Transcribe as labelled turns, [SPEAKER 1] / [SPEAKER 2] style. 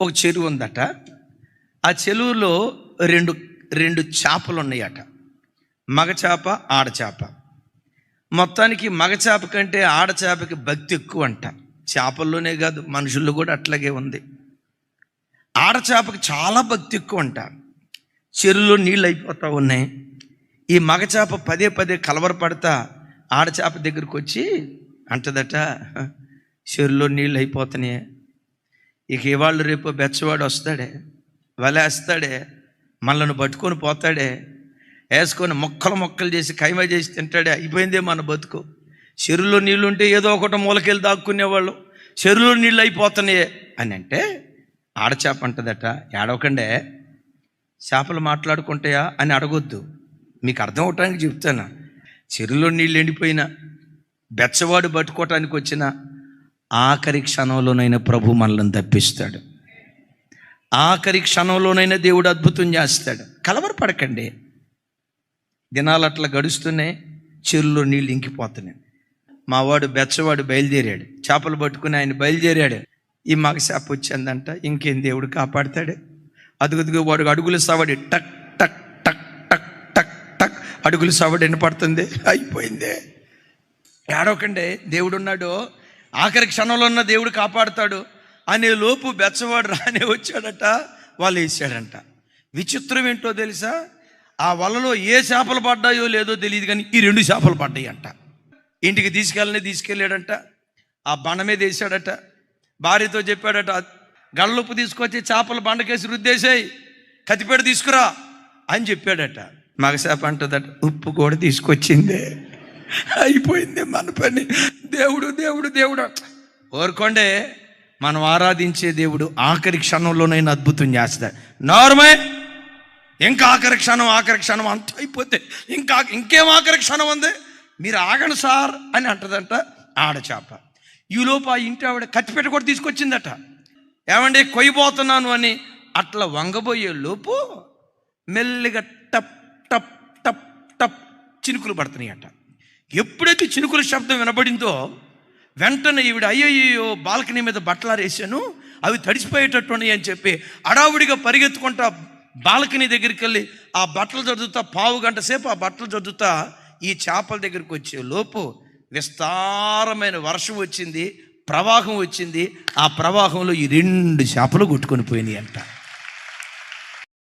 [SPEAKER 1] ఒక చెరువు ఉందట. ఆ చెరువులో రెండు రెండు చేపలు ఉన్నాయట, మగచేప ఆడచేప. మొత్తానికి మగచేప కంటే ఆడచేపకి భక్తి ఎక్కువ అంట. చేపల్లోనే కాదు, మనుషుల్లో కూడా అట్లాగే ఉంది. ఆడచేపకి చాలా భక్తి ఎక్కువ అంట. చెరువులో నీళ్ళు అయిపోతూ ఉన్నాయి. ఈ మగచేప పదే పదే కలవరపడతా ఆడచేప దగ్గరికి వచ్చి అంటదట, చెరువులో నీళ్ళు అయిపోతున్నాయి, ఇక ఇవాళ్ళు రేపు బెచ్చవాడు వస్తాడే, వలేస్తాడే, మనల్ని పట్టుకొని పోతాడే, వేసుకొని మొక్కలు చేసి కైమ చేసి తింటాడే, అయిపోయిందే మన బతుకు. చెరువులో నీళ్ళు ఉంటే ఏదో ఒకటి మూలకెళ్ళి దాక్కునేవాళ్ళు, చెరువులో నీళ్ళు అయిపోతున్నాయే అని అంటే ఆడచేప అంటదట, ఏడవకండే, చేపలు మాట్లాడుకుంటాయా అని అడగొద్దు, మీకు అర్థం అవటానికి చెప్తాను. చెరువులో నీళ్ళు ఎండిపోయినా, బెచ్చవాడు పట్టుకోవటానికి వచ్చిన ఆఖరి క్షణంలోనైనా ప్రభు మనల్ని తప్పిస్తాడు. ఆఖరి క్షణంలోనైనా దేవుడు అద్భుతం చేస్తాడు. కలవరపడకండి. దినాలు అట్లా గడుస్తున్నాయి, చెరువులో నీళ్ళు ఇంకిపోతున్నాయి. మావాడు బెచ్చవాడు బయలుదేరాడు, చేపలు పట్టుకుని ఆయన బయలుదేరాడు. ఈ మగచేప వచ్చిందంట, ఇంకేం దేవుడు కాపాడుతాడు. అదుగుదుగు వాడు అడుగులు సవడి టక్ టక్ టక్ టక్ టక్ టక్ అడుగులు సవడి వినపడుతుంది, అయిపోయిందే. ఏడవకండి, దేవుడు ఉన్నాడు, ఆఖరి క్షణంలో ఉన్న దేవుడు కాపాడుతాడు అనే లోపు బెచ్చవాడు రానే వచ్చాడట, వాళ్ళు వేసాడంట. విచిత్రం ఏంటో తెలుసా, ఆ వలలో ఏ చేపలు పడ్డాయో లేదో తెలియదు కానీ ఈ రెండు చేపలు పడ్డాయి అంట. ఇంటికి తీసుకెళ్ళాడంట, ఆ బండ మీద వేసాడట. భార్యతో చెప్పాడట, గళ్ళుప్పు తీసుకొచ్చి చేపలు బండకేసి రుద్దేశాయి, కత్తిపేట తీసుకురా అని చెప్పాడట. మగచేప అంటదట, ఉప్పు కూడా తీసుకొచ్చిందే, అయిపోయింది మన పని. దేవుడు దేవుడు దేవుడు ఓరుకోండే, మనం ఆరాధించే దేవుడు ఆఖరి క్షణంలోనైనా అద్భుతం చేస్తాడు. నార్మే ఇంకా ఆఖరి క్షణం అంత అయిపోతే ఇంకేం ఆఖరి క్షణం ఉంది, మీరు ఆగండి సార్ అని అంటదంట ఆడచేప. ఈలోపు ఆ ఇంటి ఆవిడ కత్తిపెట్ట కూడా తీసుకొచ్చిందట. ఏమంటే కొయ్యబోతున్నాను అని అట్లా వంగబోయే లోపు మెల్లిగా టప్ టప్ టప్ టప్ చినుకులు పడుతున్నాయట. ఎప్పుడైతే చినుకుల శబ్దం వినబడిందో వెంటనే ఈవిడ అయ్యయ్యో బాల్కనీ మీద బట్టలారేసాను, అవి తడిసిపోయేటట్టున్నాయి అని చెప్పి అడావుడిగా పరిగెత్తుకుంటా బాల్కనీ దగ్గరికి వెళ్ళి ఆ బట్టలు చదువుతా, పావు గంట సేపు ఆ బట్టలు చదువుతా ఈ చేపల దగ్గరికి వచ్చే లోపు విస్తారమైన వర్షం వచ్చింది, ప్రవాహం వచ్చింది. ఆ ప్రవాహంలో ఈ రెండు చేపలు కొట్టుకొని పోయినాయి అంట.